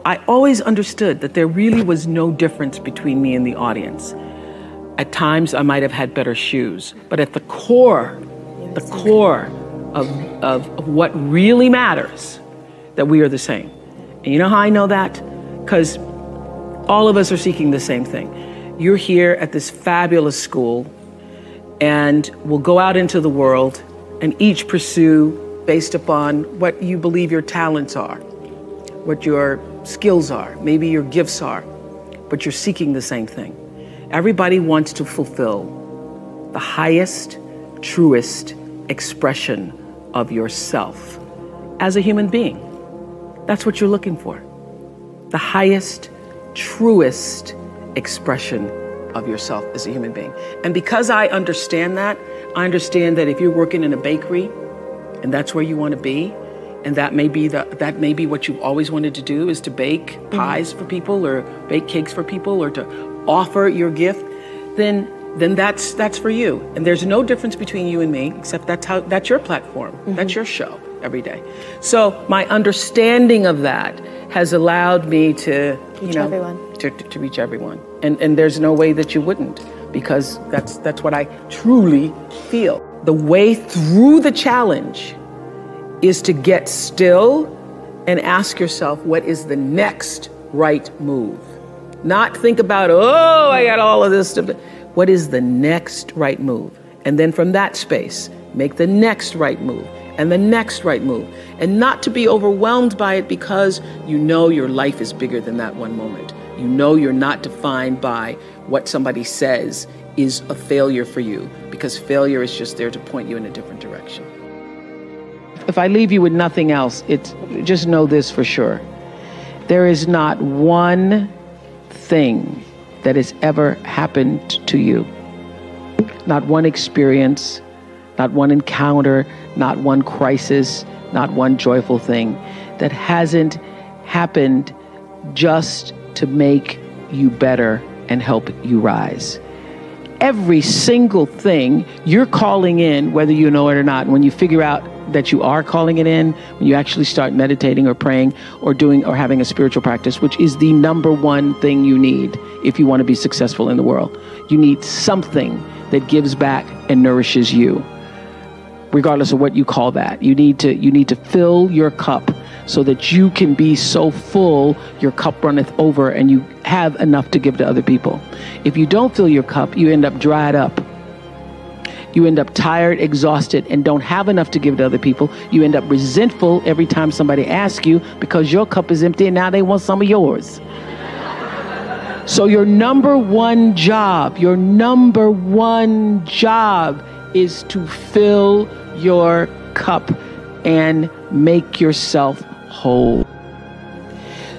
I always understood that there really was no difference between me and the audience. At times, I might have had better shoes, but at the core of what really matters, that we are the same. And you know how I know that? Because all of us are seeking the same thing. You're here at this fabulous school, and we'll go out into the world and each pursue based upon what you believe your talents are, what your skills are, maybe your gifts are, but you're seeking the same thing. Everybody wants to fulfill the highest, truest expression of yourself as a human being. That's what you're looking for. The highest, truest expression of yourself as a human being. And because I understand that if you're working in a bakery and that's where you want to be, and that may be what you've always wanted to do, is to bake pies for people or bake cakes for people or to offer your gift, then that's for you. And there's no difference between you and me, except that's your platform. That's your show every day. So my understanding of that has allowed me to reach everyone. And there's no way that you wouldn't, because that's what I truly feel. The way through the challenge is to get still and ask yourself, what is the next right move? Not think about, I got all of this stuff. What is the next right move? And then from that space, make the next right move and the next right move. And not to be overwhelmed by it, because you know your life is bigger than that one moment. You know you're not defined by what somebody says is a failure for you, because failure is just there to point you in a different direction. If I leave you with nothing else, just know this for sure. There is not one thing that has ever happened to you, not one experience, not one encounter, not one crisis, not one joyful thing that hasn't happened just to make you better and help you rise. Every single thing you're calling in, whether you know it or not, when you figure out that you are calling it in, when you actually start meditating or praying or doing or having a spiritual practice, which is the number one thing you need if you want to be successful in the world. You need something that gives back and nourishes you, regardless of what you call that. You need to fill your cup so that you can be so full your cup runneth over and you have enough to give to other people. If you don't fill your cup, you end up dried up. You end up tired, exhausted, and don't have enough to give to other people. You end up resentful every time somebody asks you, because your cup is empty and now they want some of yours. So your number one job is to fill your cup and make yourself whole.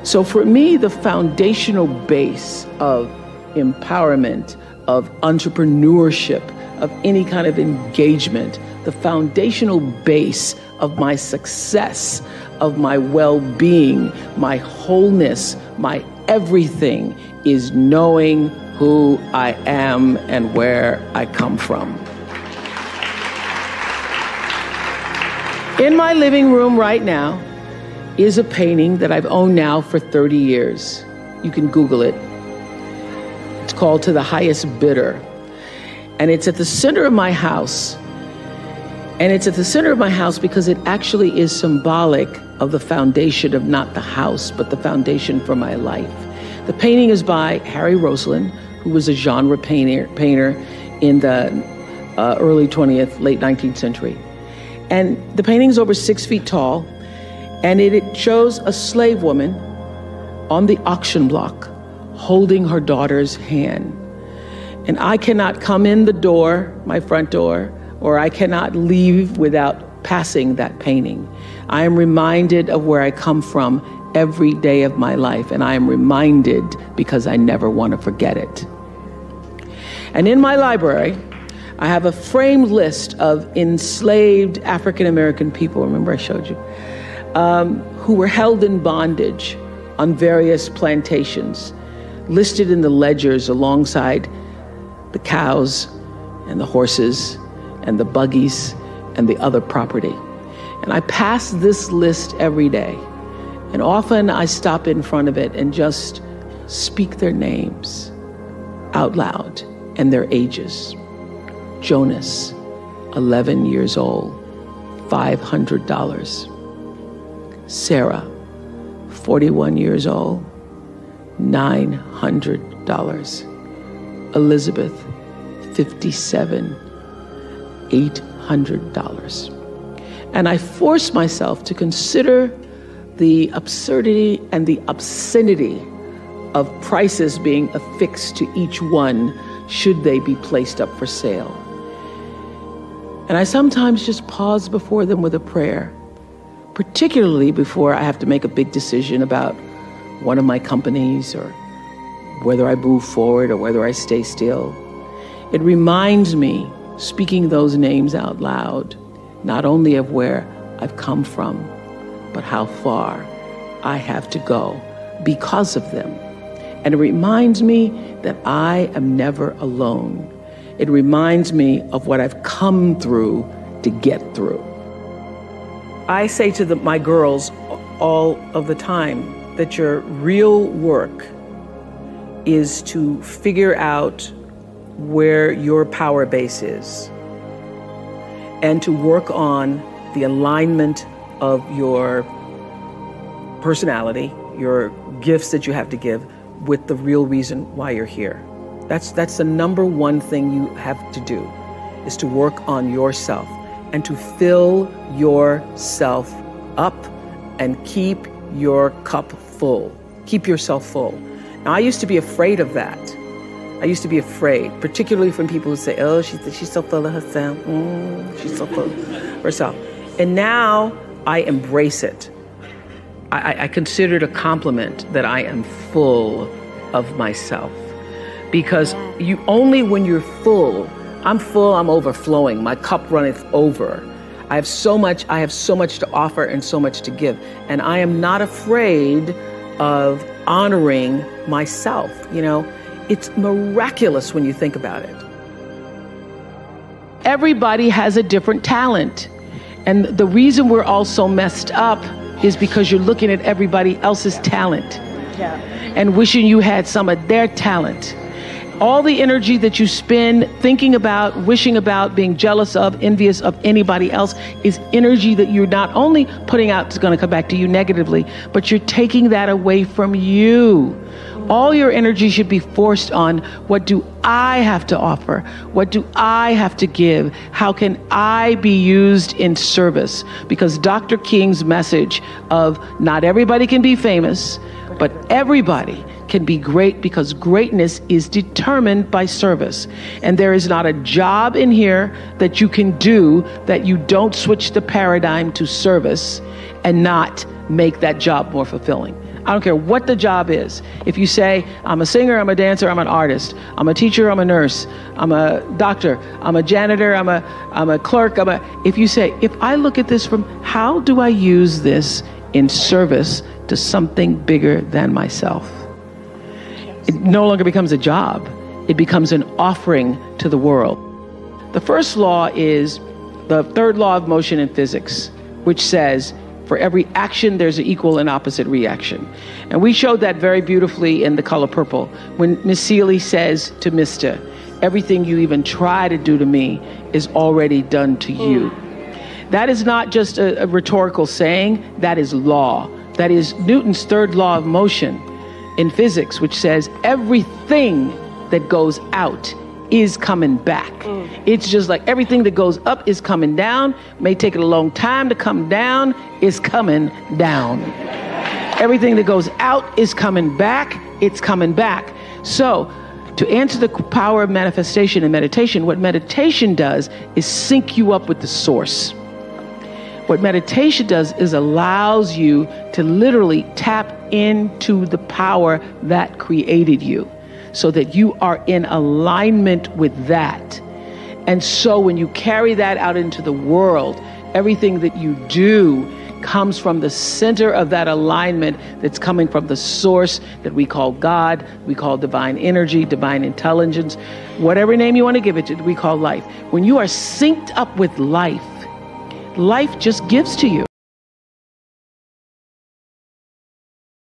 So for me, the foundational base of empowerment, of entrepreneurship, of any kind of engagement, the foundational base of my success, of my well-being, my wholeness, my everything is knowing who I am and where I come from. In my living room right now is a painting that I've owned now for 30 years. You can Google it. It's called To the Highest Bidder. And it's at the center of my house. And it's at the center of my house because it actually is symbolic of the foundation of not the house, but the foundation for my life. The painting is by Harry Roseland, who was a genre painter in the early 20th, late 19th century. And the painting's over 6 feet tall, and it shows a slave woman on the auction block holding her daughter's hand. And I cannot come in the door, my front door, or I cannot leave without passing that painting. I am reminded of where I come from every day of my life, and I am reminded because I never want to forget it. And in my library, I have a framed list of enslaved African-American people, remember I showed you, who were held in bondage on various plantations, listed in the ledgers alongside the cows and the horses and the buggies and the other property. And I pass this list every day. And often I stop in front of it and just speak their names out loud and their ages. Jonas, 11 years old, $500. Sarah, 41 years old, $900. Elizabeth, 57, $800. And I force myself to consider the absurdity and the obscenity of prices being affixed to each one should they be placed up for sale. And I sometimes just pause before them with a prayer, particularly before I have to make a big decision about one of my companies or whether I move forward or whether I stay still. It reminds me, speaking those names out loud, not only of where I've come from, but how far I have to go because of them. And it reminds me that I am never alone. It reminds me of what I've come through to get through. I say to my girls all of the time that your real work is to figure out where your power base is and to work on the alignment of your personality, your gifts that you have to give, with the real reason why you're here. That's the number one thing you have to do, is to work on yourself and to fill yourself up and keep your cup full. Keep yourself full. Now, I used to be afraid of that. I used to be afraid, particularly from people who say, oh, she's so full of herself. She's so full of herself. And now I embrace it. I consider it a compliment that I am full of myself. Because only when you're full, I'm overflowing, my cup runneth over. I have so much to offer and so much to give. And I am not afraid of honoring myself. You know, it's miraculous when you think about it. Everybody has a different talent. And the reason we're all so messed up is because you're looking at everybody else's talent and wishing you had some of their talent. All the energy that you spend thinking about, wishing about, being jealous of, envious of anybody else is energy that you're not only putting out is going to come back to you negatively, but you're taking that away from you. All your energy should be forced on, what do I have to offer? What do I have to give? How can I be used in service? Because Dr. King's message of not everybody can be famous, but everybody can be great, because greatness is determined by service. And there is not a job in here that you can do that you don't switch the paradigm to service and not make that job more fulfilling. I don't care what the job is. If you say, I'm a singer, I'm a dancer, I'm an artist, I'm a teacher, I'm a nurse, I'm a doctor, I'm a janitor, I'm a clerk, if you say, if I look at this from, how do I use this in service to something bigger than myself? It no longer becomes a job. It becomes an offering to the world. The first law is the third law of motion in physics, which says, for every action, there's an equal and opposite reaction. And we showed that very beautifully in The Color Purple, when Miss Seeley says to Mr., everything you even try to do to me is already done to you. That is not just a rhetorical saying, that is law. That is Newton's third law of motion in physics, which says everything that goes out is coming back. It's just like everything that goes up is coming down. May take it a long time to come down, is coming down. Everything that goes out is coming back, it's coming back. So to answer the power of manifestation and meditation, what meditation does is sync you up with the source. What meditation does is allows you to literally tap into the power that created you, so that you are in alignment with that. And so when you carry that out into the world, everything that you do comes from the center of that alignment that's coming from the source that we call God, we call divine energy, divine intelligence, whatever name you want to give it to, we call life. When you are synced up with life, life just gives to you.